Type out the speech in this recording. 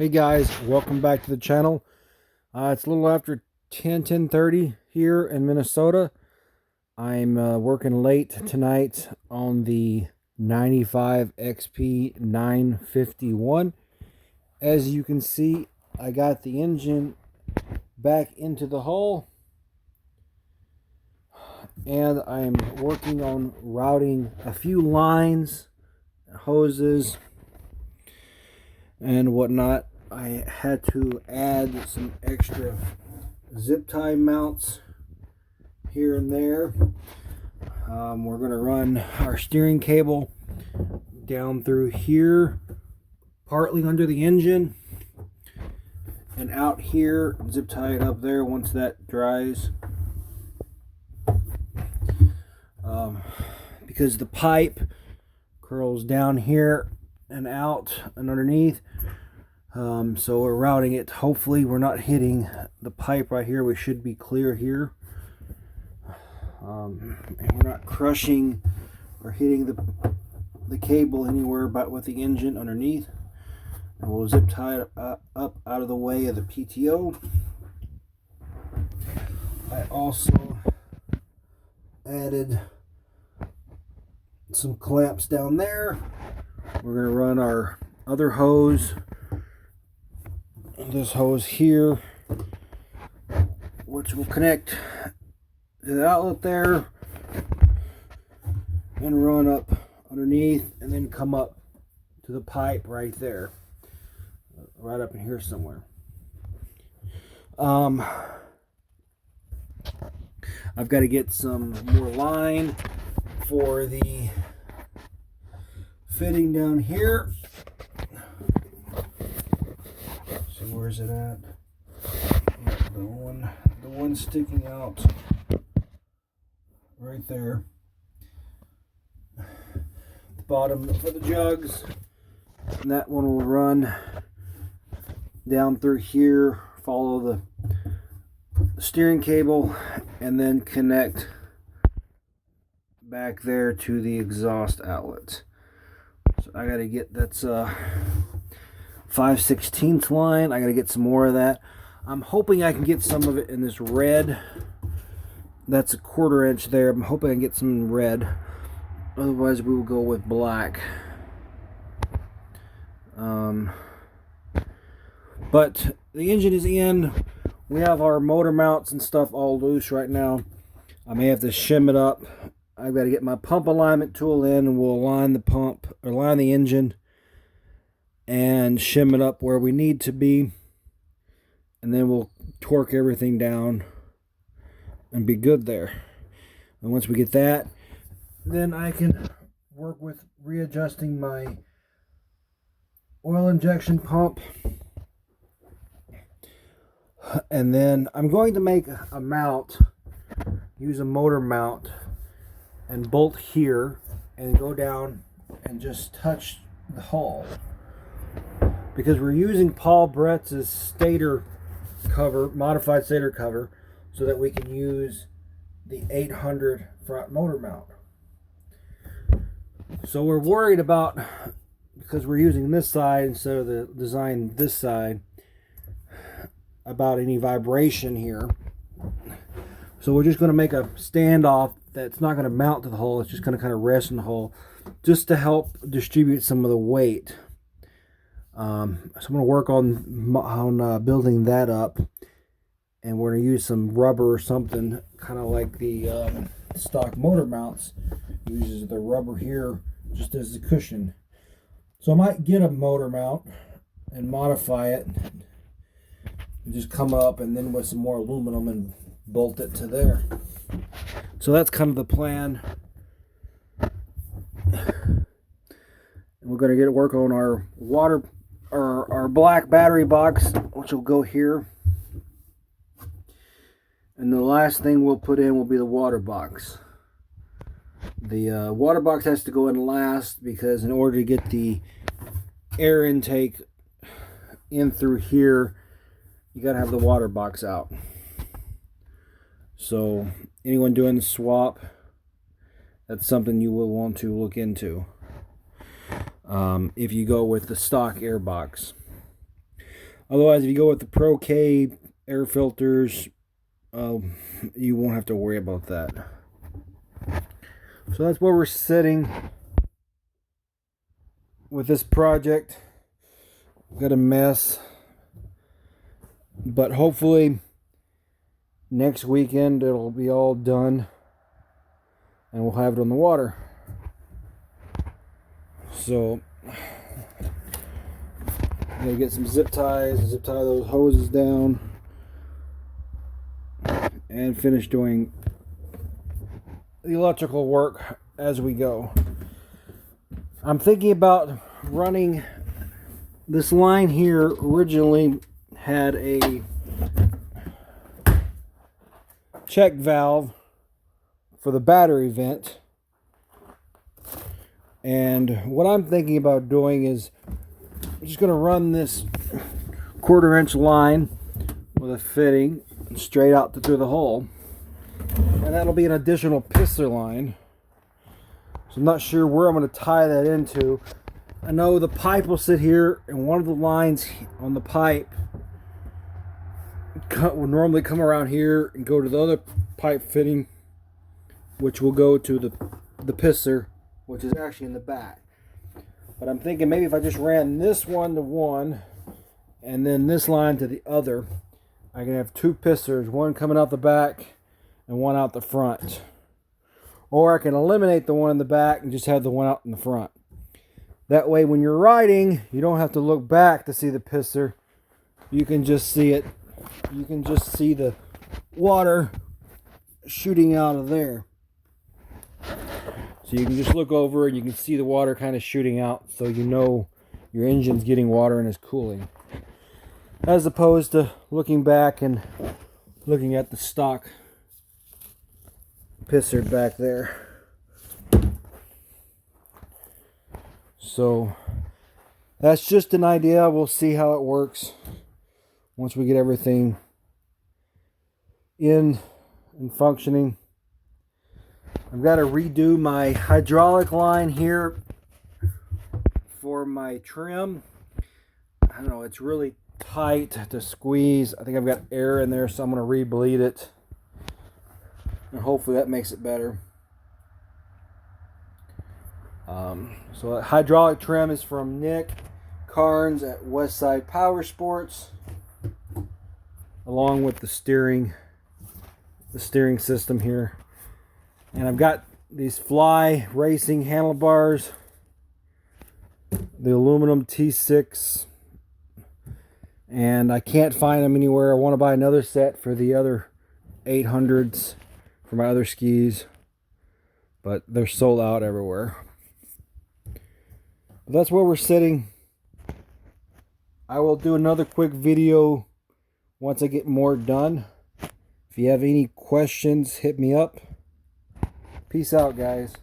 Hey guys, welcome back to the channel. It's a little after 10:30 here in Minnesota. I'm working late tonight on the 95 XP 951. As you can see, I got the engine back into the hull, and I'm working on routing a few lines, hoses, and whatnot. I had to add some extra zip tie mounts here and there. We're going to run our steering cable down through here, partly under the engine, and out here, zip tie it up there once that dries. Because the pipe curls down here and out and underneath. So we're routing it. Hopefully we're not hitting the pipe right here. We should be clear here. And we're not crushing or hitting the cable anywhere but with the engine underneath. And we'll zip tie it up out of the way of the PTO. I also added some clamps down there. We're going to run our other hose, this hose here, which will connect to the outlet there and run up underneath and then come up to the pipe right there, right up in here somewhere. I've got to get some more line for the fitting down here. So where's it at? The one sticking out right there. The bottom for the jugs, and that one will run down through here, follow the steering cable, and then connect back there to the exhaust outlet. So I gotta get, that's 5/16 line. I gotta get some more of that. I'm hoping I can get some of it in this red. That's a 1/4 inch there. I'm hoping I can get some in red. Otherwise we will go with black. But the engine is in. We have our motor mounts and stuff all loose right now. I may have to shim it up. I've got to get my pump alignment tool in, and we'll align the pump, or align the engine, and shim it up where we need to be. And then we'll torque everything down and be good there. And once we get that, then I can work with readjusting my oil injection pump. And then I'm going to make a mount, use a motor mount, and bolt here and go down and just touch the hull, because we're using Paul Bretz's stator cover, modified stator cover, so that we can use the 800 front motor mount. So we're worried about, because we're using this side instead of the design this side, about any vibration here. So we're just going to make a standoff that's not going to mount to the hull. It's just going to kind of rest in the hull, just to help distribute some of the weight. So I'm going to work on building that up, and we're going to use some rubber or something, kind of like the stock motor mounts uses the rubber here just as a cushion. So I might get a motor mount and modify it, and just come up and then with some more aluminum and bolt it to there. So that's kind of the plan. And we're going to get to work on our water, or our black battery box, which will go here. And the last thing we'll put in will be the water box. The water box has to go in last, because in order to get the air intake in through here, you got to have the water box out. So anyone doing the swap, that's something you will want to look into if you go with the stock air box. Otherwise, if you go with the Pro K air filters, you won't have to worry about that. So that's where we're sitting with this project. Got a mess, but hopefully next weekend it'll be all done and we'll have it on the water. So I'm gonna get some zip ties and zip tie those hoses down and finish doing the electrical work as we go. I'm thinking about running this line here. Originally had a check valve for the battery vent, and what I'm thinking about doing is I'm just going to run this 1/4 inch line with a fitting straight out through the hole, and that'll be an additional pisser line. So I'm not sure where I'm going to tie that into. I know the pipe will sit here, and one of the lines on the pipe will normally come around here and go to the other pipe fitting, which will go to the pisser, which is actually in the back. But I'm thinking maybe if I just ran this one to one and then this line to the other, I can have two pissers, one coming out the back and one out the front. Or I can eliminate the one in the back and just have the one out in the front. That way when you're riding, you don't have to look back to see the pisser. You can just see it. You can just see the water shooting out of there. So you can just look over and you can see the water kind of shooting out, so you know your engine's getting water and is cooling. As opposed to looking back and looking at the stock pisser back there. So that's just an idea. We'll see how it works once we get everything in and functioning. I've got to redo my hydraulic line here for my trim. I don't know, it's really tight to squeeze. I think I've got air in there, so I'm going to re-bleed it. And hopefully that makes it better. So that hydraulic trim is from Nick Carnes at Westside Power Sports, along with the steering system here. And I've got these Fly Racing handlebars, the aluminum T6, and I can't find them anywhere. I want to buy another set for the other 800s for my other skis, but they're sold out everywhere. But that's where we're sitting. I will do another quick video once I get more done. If you have any questions, hit me up. Peace out, guys.